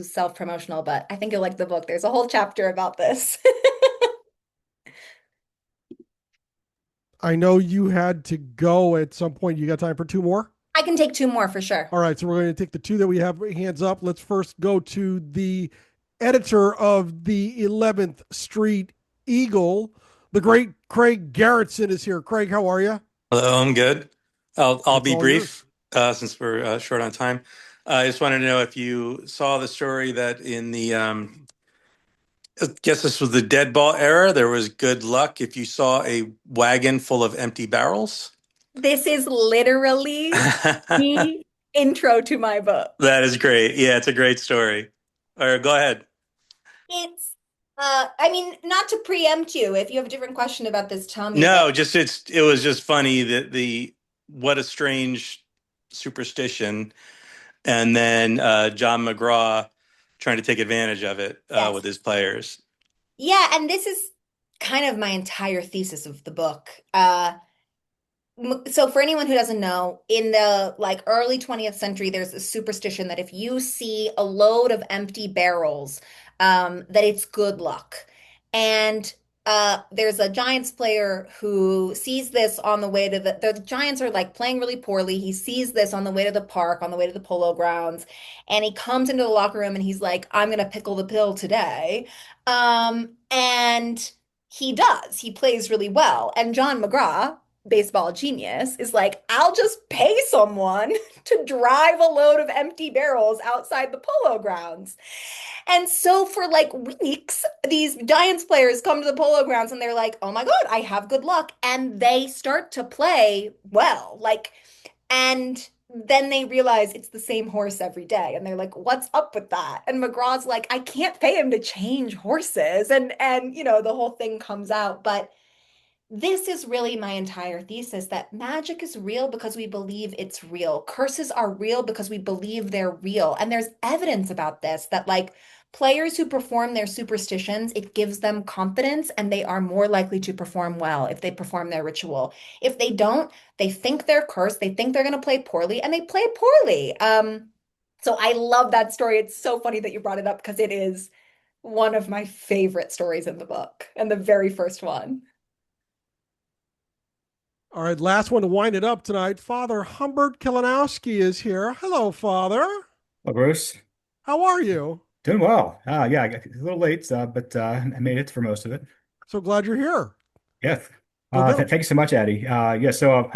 self-promotional, but I think you'll like the book. There's a whole chapter about this. I know you had to go at some point. You got time for two more? I can take two more for sure. All right, so we're going to take the two that we have hands up. Let's first go to the editor of the 11th Street Eagle. The great Craig Garrettson is here. Craig, how are you? Hello, I'm good. I'll It's be all yours. brief since we're short on time. I just wanted to know if you saw the story that in the I guess this was the dead ball era. There was good luck if you saw a wagon full of empty barrels. This is literally That the intro to my book. is great. Yeah, it's a great story. All right, go ahead. It's I mean, not to preempt you, if you have a different question about this, tell me. No, But just it was just funny that the what a strange superstition, and then John McGraw trying to take advantage of it yes. with his players. Yeah, and this is kind of my entire thesis of the book. So for anyone who doesn't know, in the like early 20th century, there's a superstition that if you see a load of empty barrels, that it's good luck. And there's a Giants player who sees this on the way to the Giants are like playing really poorly. He sees this on the way to the park, on the way to the polo grounds, and he comes into the locker room and he's like, I'm gonna pickle the pill today. And he does. He plays really well. And John McGraw, baseball genius, is like, I'll just pay someone to drive a load of empty barrels outside the polo grounds. And so for like weeks, these Giants players come to the polo grounds and they're like, oh my God, I have good luck. And they start to play well. And then they realize it's the same horse every day. And they're like, what's up with that? And McGraw's like, I can't pay him to change horses. And the whole thing comes out. But this is really my entire thesis that magic is real because we believe it's real. Curses are real because we believe they're real. And there's evidence about this that like players who perform their superstitions, it gives them confidence and they are more likely to perform well if they perform their ritual. If they don't, they think they're cursed, they think they're going to play poorly and they play poorly. So I love that story. It's so funny that you brought it up because it is one of my favorite stories in the book and the very first one. All right, last one to wind it up tonight. Father Humbert Kalinowski is here. Hello, Father. Hello, Bruce. How are you? Doing well. Yeah, I got a little late, but I made it for most of it. So glad you're here. Yes. No doubt. Thank you so much, Addy. Yeah, so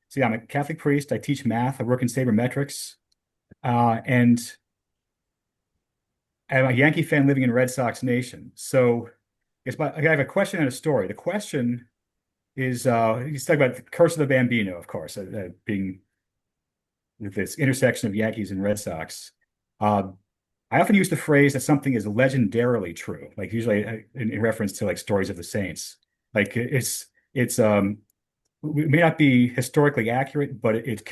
So yeah, I'm a Catholic priest. I teach math. I work in sabermetrics. And I'm a Yankee fan living in Red Sox Nation. So I have a question and a story. The question is he's talking about the curse of the Bambino, of course, being this intersection of Yankees and Red Sox. Uh, I often use the phrase that something is legendarily true, like usually in reference to like stories of the saints. Like it's it may not be historically accurate, but it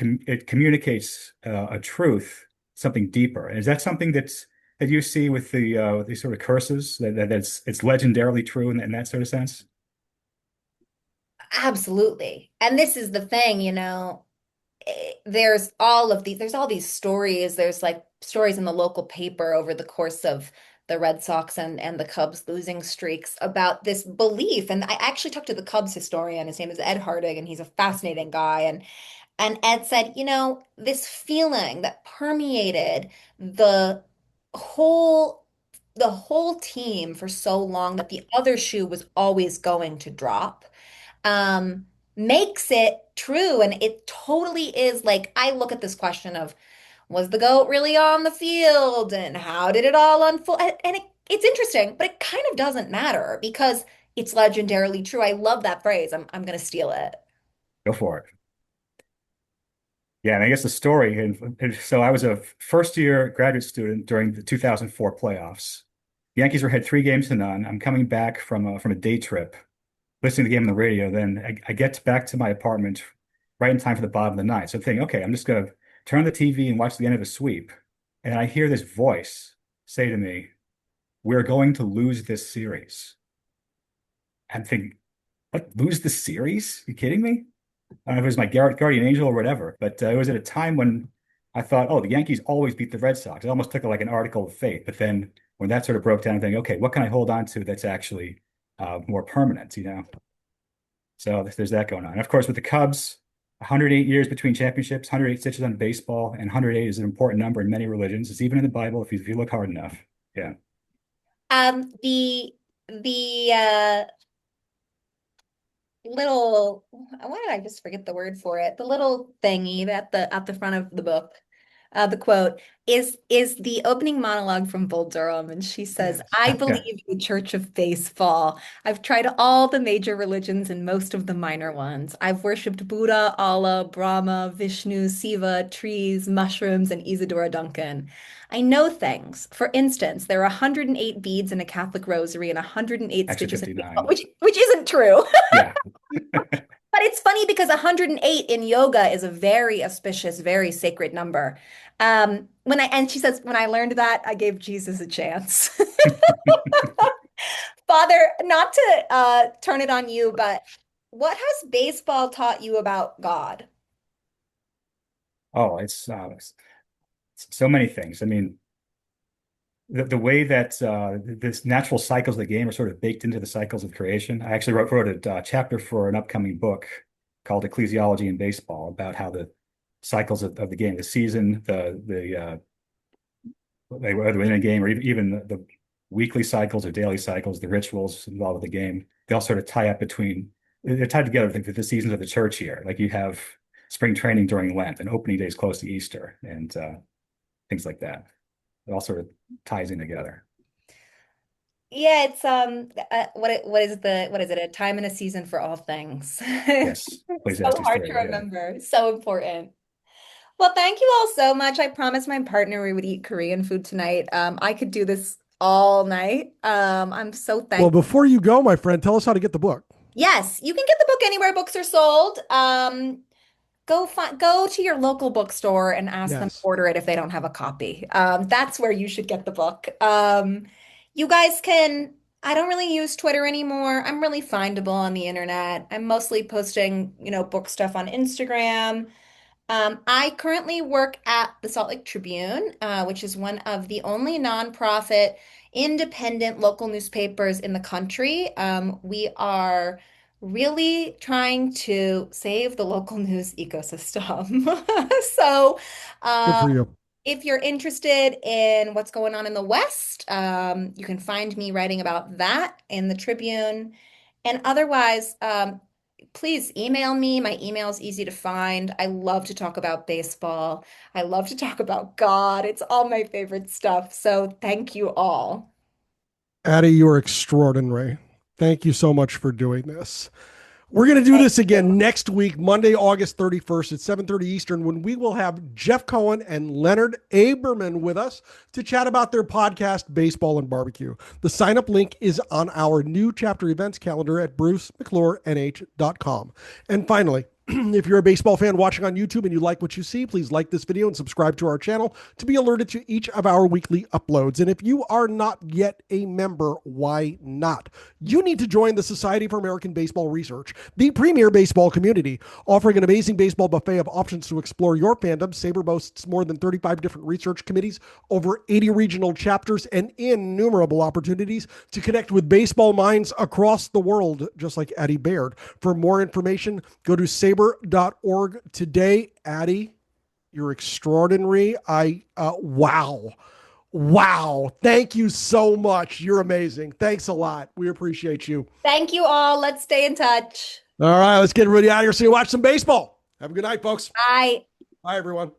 communicates a truth, something deeper. And is that something that you see with these sort of curses that it's legendarily true in that sort of sense? Absolutely. And this is the thing, there's all these stories. There's like stories in the local paper over the course of the Red Sox and the Cubs losing streaks about this belief. And I actually talked to the Cubs historian. His name is Ed Hardig, and he's a fascinating guy. And Ed said, this feeling that permeated the whole the whole team for so long that the other shoe was always going to drop um, makes it true. And it totally is like, I look at this question of, was the goat really on the field and how did it all unfold? And it's interesting, but it kind of doesn't matter because it's legendarily true. I love that phrase. I'm going to steal it. Go for it. Yeah, and I guess the story, and so I was a first year graduate student during the 2004 playoffs. The Yankees had 3 games to none. I'm coming back from a day trip, listening to the game on the radio. Then I get back to my apartment right in time for the bottom of the ninth. So I'm thinking, okay, I'm just going to turn on the TV and watch the end of a sweep. And I hear this voice say to me, "We're going to lose this series." I'm thinking, what, lose the series? You kidding me? I don't know if it was my guardian angel or whatever, but it was at a time when I thought, oh, the Yankees always beat the Red Sox. It almost took like an article of faith. But then when that sort of broke down, I'm thinking, okay, what can I hold on to that's actually more permanent, So there's that going on. And of course, with the Cubs, 108 years between championships, 108 stitches on baseball, and 108 is an important number in many religions. It's even in the Bible if you look hard enough. Yeah. The little, why did I just forget the word for it? The little thingy at the front of the book, the quote is the opening monologue from Bull Durham, and she says, Yes. "I Yeah. believe in the Church of Baseball. I've tried all the major religions and most of the minor ones. I've worshipped Buddha, Allah, Brahma, Vishnu, Siva, trees, mushrooms, and Isadora Duncan. I know things. For instance, there are 108 beads in a Catholic rosary and 108 Extra stitches in 59. baseball, which isn't true." Yeah. But it's funny because 108 in yoga is a very auspicious, very sacred number. And she says, when I learned that, I gave Jesus a chance. Father, not to turn it on you, but what has baseball taught you about God? Oh, it's so many things. I mean, the way that this natural cycles of the game are sort of baked into the cycles of creation. I actually wrote a chapter for an upcoming book called Ecclesiology in Baseball about how the cycles of the game, the season, whether within a game or even the weekly cycles or daily cycles, the rituals involved with the game, they all sort of tie up they're tied together with the seasons of the church year. Like you have spring training during Lent and opening days close to Easter and things like that. It all sort of ties in together. Yeah, it's what is it? A time and a season for all things. Yes, So Ecclesiastes hard to 3, yeah. remember. So important. Well, thank you all so much. I promised my partner we would eat Korean food tonight. I could do this all night. I'm so Well, thankful. before you go, my friend, tell us how to get the book. Yes, you can get the book anywhere books are sold. Go to your local bookstore and ask them to Yes. order it if they don't have a copy. That's where you should get the book. You guys can, I don't really use Twitter anymore. I'm really findable on the internet. I'm mostly posting, book stuff on Instagram. I currently work at the Salt Lake Tribune, which is one of the only nonprofit, independent local newspapers in the country. We are really trying to save the local news ecosystem. So, Good um, for you. if you're interested in what's going on in the West, you can find me writing about that in the Tribune. And otherwise, please email me. My email is easy to find. I love to talk about baseball. I love to talk about God. It's all my favorite stuff. So thank you all. Addy, you're extraordinary. Thank you so much for doing this. We're going to do this again next week, Monday, August 31st at 7:30 Eastern, when we will have Jeff Cohen and Leonard Aberman with us to chat about their podcast, Baseball and Barbecue. The sign-up link is on our new chapter events calendar at brucemclurenh.com. And finally, if you're a baseball fan watching on YouTube and you like what you see, please like this video and subscribe to our channel to be alerted to each of our weekly uploads. And if you are not yet a member, why not? You need to join the Society for American Baseball Research, the premier baseball community, offering an amazing baseball buffet of options to explore your fandom. SABR boasts more than 35 different research committees, over 80 regional chapters, and innumerable opportunities to connect with baseball minds across the world, just like Addy Baird. For more information, go to saber.org today. Addy, you're extraordinary. Wow. Thank you so much. You're amazing. Thanks a lot. We appreciate you. Thank you all. Let's stay in touch. All right, let's get everybody out of here so you watch some baseball. Have a good night, folks. Bye. Bye, everyone.